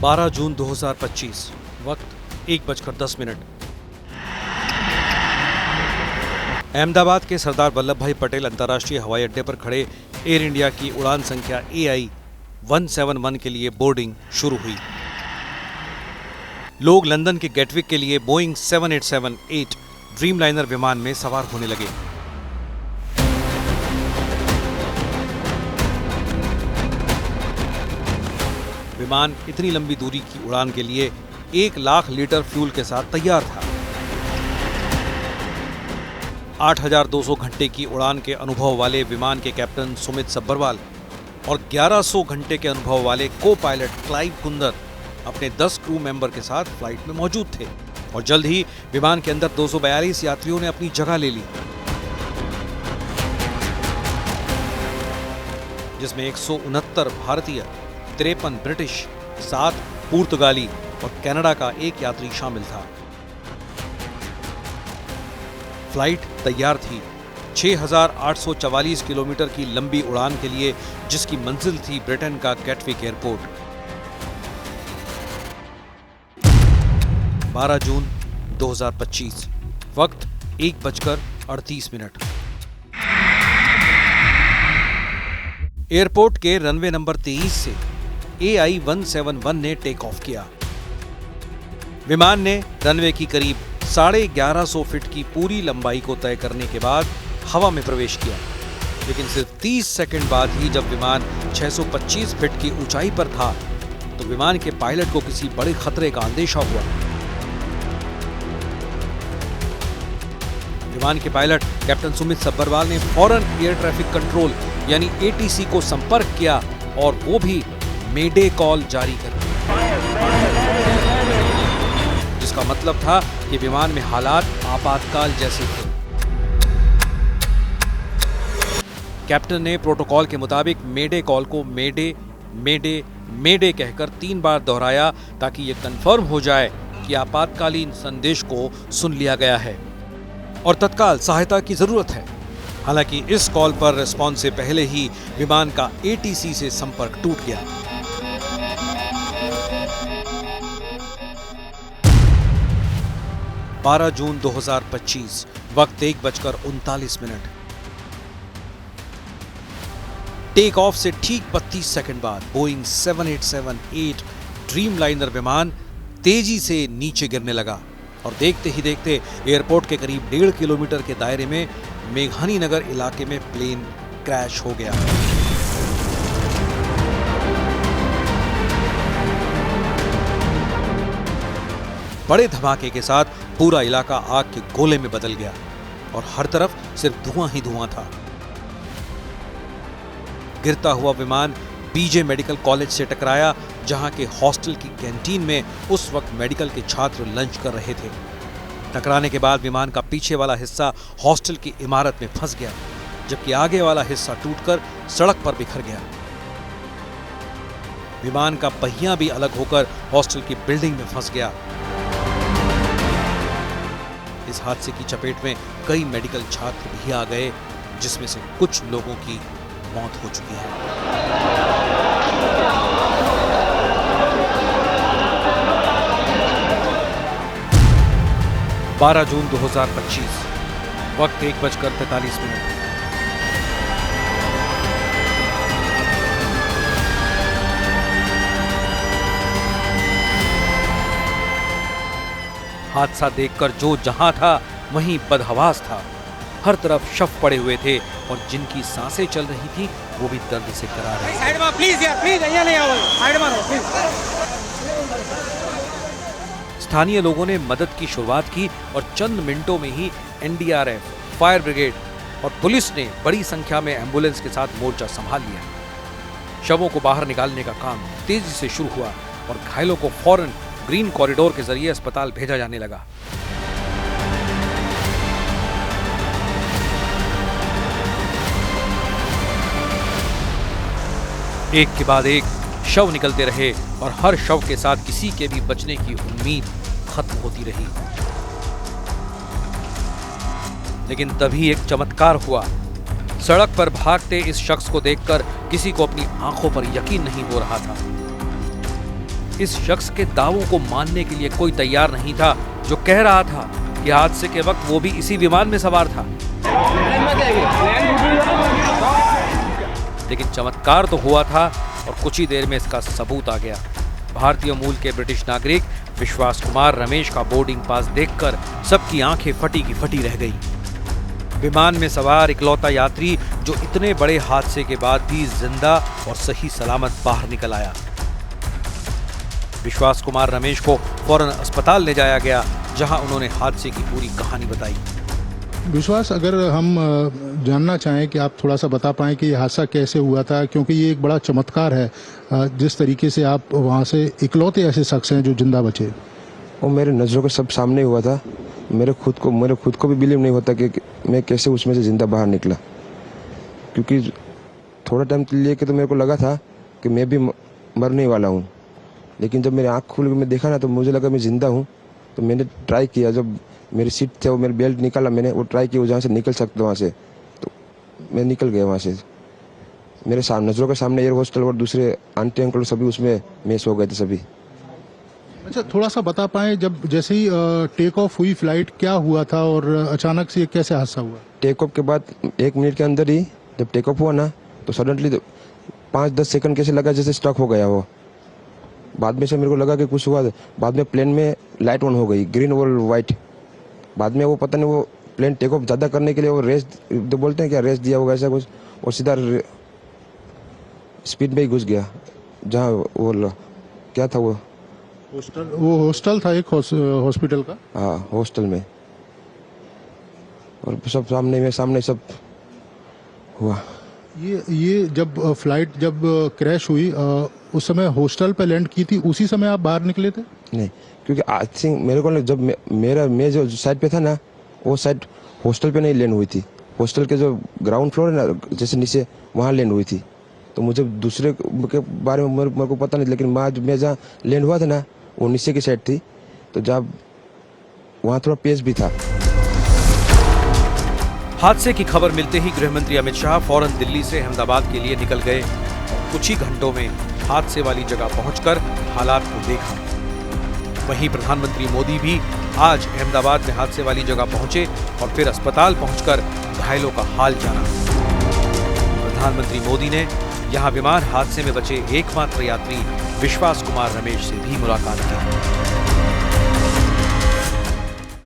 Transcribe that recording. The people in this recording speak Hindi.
12 जून 2025, वक्त 1:10। अहमदाबाद के सरदार वल्लभ भाई पटेल अंतर्राष्ट्रीय हवाई अड्डे पर खड़े एयर इंडिया की उड़ान संख्या AI 171 के लिए बोर्डिंग शुरू हुई। लोग लंदन के गेटविक के लिए बोइंग 787-8 ड्रीमलाइनर विमान में सवार होने लगे। विमान इतनी लंबी दूरी की उड़ान के लिए 1 लाख लीटर फ्यूल के साथ तैयार था। 8,200 घंटे की उड़ान के अनुभव वाले विमान के कैप्टन सुमित सब्बरवाल और 1100 घंटे के अनुभव वाले को पायलट क्लाइव कुंदर अपने 10 क्रू मेंबर के साथ फ्लाइट में मौजूद थे और जल्द ही विमान के अंदर 242 यात्रियों ने अपनी जगह ले ली, जिसमें 169 भारतीय, 53 ब्रिटिश, 7 पुर्तगाली और कनाडा का एक यात्री शामिल था। फ्लाइट तैयार थी 6,844 किलोमीटर की लंबी उड़ान के लिए, जिसकी मंजिल थी ब्रिटेन का गेटविक एयरपोर्ट। 12 जून 2025, वक्त 1:38। एयरपोर्ट के रनवे नंबर 23 से AI 171 ने टेक ऑफ किया। विमान ने रनवे की करीब 1150 फीट की पूरी लंबाई को तय करने के बाद हवा में प्रवेश किया, लेकिन सिर्फ 30 सेकंड बाद ही जब विमान 625 फीट की ऊंचाई पर था तो विमान के पायलट को किसी बड़े खतरे का अंदेशा हुआ। विमान के पायलट कैप्टन सुमित सब्बरवाल ने फौरन एयर ट्रैफिक कंट्रोल यानी ATC को संपर्क किया और वो भी मेडे कॉल जारी कर दी, जिसका मतलब था कि विमान में हालात आपातकाल जैसे थे। कैप्टन ने प्रोटोकॉल के मुताबिक मेडे कॉल को मेडे मेडे मेडे कहकर 3 बार दोहराया ताकि यह कंफर्म हो जाए कि आपातकालीन संदेश को सुन लिया गया है और तत्काल सहायता की जरूरत है। हालांकि इस कॉल पर रिस्पॉन्स से पहले ही विमान का ATC से संपर्क टूट गया। बारह जून 2025, वक्त 1:39। टेक ऑफ से ठीक 32 सेकंड बाद बोइंग 787-8 ड्रीमलाइनर विमान तेजी से नीचे गिरने लगा और देखते ही देखते एयरपोर्ट के करीब 1.5 किलोमीटर के दायरे में मेघानी नगर इलाके में प्लेन क्रैश हो गया। बड़े धमाके के साथ पूरा इलाका आग के गोले में बदल गया और हर तरफ सिर्फ धुआं ही धुआं था। गिरता हुआ विमान BJ मेडिकल कॉलेज से टकराया, जहां के हॉस्टल की कैंटीन में उस वक्त मेडिकल के छात्र लंच कर रहे थे। टकराने के बाद विमान का पीछे वाला हिस्सा हॉस्टल की इमारत में फंस गया, जबकि आगे वाला हिस्सा टूटकर सड़क पर बिखर गया। विमान का पहिया भी अलग होकर हॉस्टल की बिल्डिंग में फंस गया। इस हादसे की चपेट में कई मेडिकल छात्र भी आ गए, जिसमें से कुछ लोगों की मौत हो चुकी है। बारह जून 2025, वक्त 1:43। हादसा देखकर जो जहां था वहीं बदहवास था। हर तरफ शव पड़े हुए थे और जिनकी सांसें चल रही थी वो भी दर्द से कराह रहे थे। साइड में प्लीज यार, प्लीज यहाँ नहीं आओ, साइड में रहो प्लीज। स्थानीय लोगों ने मदद की शुरुआत की और चंद मिनटों में ही NDRF, फायर ब्रिगेड और पुलिस ने बड़ी संख्या में एम्बुलेंस के साथ मोर्चा संभाल लिया। शवों को बाहर निकालने का काम तेजी से शुरू हुआ और घायलों को फौरन ग्रीन कॉरिडोर के जरिए अस्पताल भेजा जाने लगा। एक के बाद एक शव निकलते रहे और हर शव के साथ किसी के भी बचने की उम्मीद खत्म होती रही। लेकिन तभी एक चमत्कार हुआ। सड़क पर भागते इस शख्स को देखकर किसी को अपनी आंखों पर यकीन नहीं हो रहा था। इस शख्स के दावों को मानने के लिए कोई तैयार नहीं था, जो कह रहा था कि हादसे के वक्त वो भी इसी विमान में सवार था। लेकिन चमत्कार तो हुआ था और कुछ ही देर में इसका सबूत आ गया। भारतीय मूल के ब्रिटिश नागरिक विश्वास कुमार रमेश का बोर्डिंग पास देखकर सबकी आंखें फटी की फटी रह गई। विमान में सवार इकलौता यात्री जो इतने बड़े हादसे के बाद भी जिंदा और सही सलामत बाहर निकल आया। विश्वास कुमार रमेश को फौरन अस्पताल ले जाया गया, जहां उन्होंने हादसे की पूरी कहानी बताई। विश्वास, अगर हम जानना चाहें कि आप थोड़ा सा बता पाएं कि ये हादसा कैसे हुआ था, क्योंकि ये एक बड़ा चमत्कार है जिस तरीके से आप वहाँ से इकलौते ऐसे शख्स हैं जो जिंदा बचे। वो मेरे नज़रों के सब सामने हुआ था। मेरे खुद को भी बिलीव नहीं होता कि मैं कैसे उसमें से जिंदा बाहर निकला, क्योंकि थोड़ा टाइम लेके तो मेरे को लगा था कि मैं भी मरने वाला हूँ, लेकिन जब मेरी आँख खुल के मैं देखा ना तो मुझे लगा मैं जिंदा हूँ। तो मैंने ट्राई किया, जब मेरी सीट थे वो मेरी बेल्ट निकाला, मैंने वो ट्राई किया जहाँ से निकल सकता वहाँ से, तो मैं निकल गया वहाँ से। मेरे नज़रों के सामने एयर होस्टल और दूसरे आंटी अंकल सभी उसमें मेस हो गए थे सभी। अच्छा, थोड़ा सा बता पाएं, जब जैसे ही टेक ऑफ हुई फ्लाइट, क्या हुआ था और अचानक से कैसे हादसा हुआ? टेक ऑफ के बाद 1 मिनट के अंदर ही जब टेक ऑफ हुआ ना तो सडनली 5-10 सेकंड कैसे लगा जैसे स्टक हो गया वो। बाद में से मेरे को लगा कि कुछ हुआ। बाद में प्लेन में लाइट ऑन हो गई, ग्रीन और वाइट। बाद में वो पता नहीं, वो प्लेन टेक ऑफ ज़्यादा करने के लिए वो रेस तो बोलते हैं क्या, रेस दिया होगा ऐसा कुछ, और सीधा स्पीड में ही घुस गया। जहाँ वो क्या था, वो हॉस्टल था, एक हॉस्पिटल का। हाँ, हॉस्टल में। और सब सामने सब हुआ। ये जब फ्लाइट जब क्रैश हुई, उस समय हॉस्टल पे लैंड की थी, उसी समय आप बाहर निकले थे? नहीं, क्योंकि आई थिंक मेरे को जब मैं जो साइड पे था ना, वो साइड हॉस्टल पे नहीं लैंड हुई थी। हॉस्टल के जो ग्राउंड फ्लोर है ना, जैसे नीचे, वहाँ लैंड हुई थी। तो मुझे दूसरे के बारे में मेरे को पता नहीं, लेकिन मैं जहाँ लैंड हुआ था ना वो नीचे की साइड थी, तो जब वहाँ थोड़ा पेस भी था। हादसे की खबर मिलते ही गृहमंत्री अमित शाह फौरन दिल्ली से अहमदाबाद के लिए निकल गए। कुछ ही घंटों में हादसे वाली जगह पहुंचकर हालात को देखा। वहीं प्रधानमंत्री मोदी भी आज अहमदाबाद में हादसे वाली जगह पहुंचे और फिर अस्पताल पहुंचकर घायलों का हाल जाना। प्रधानमंत्री मोदी ने यहां विमान हादसे में बचे एकमात्र यात्री विश्वास कुमार रमेश से भी मुलाकात की।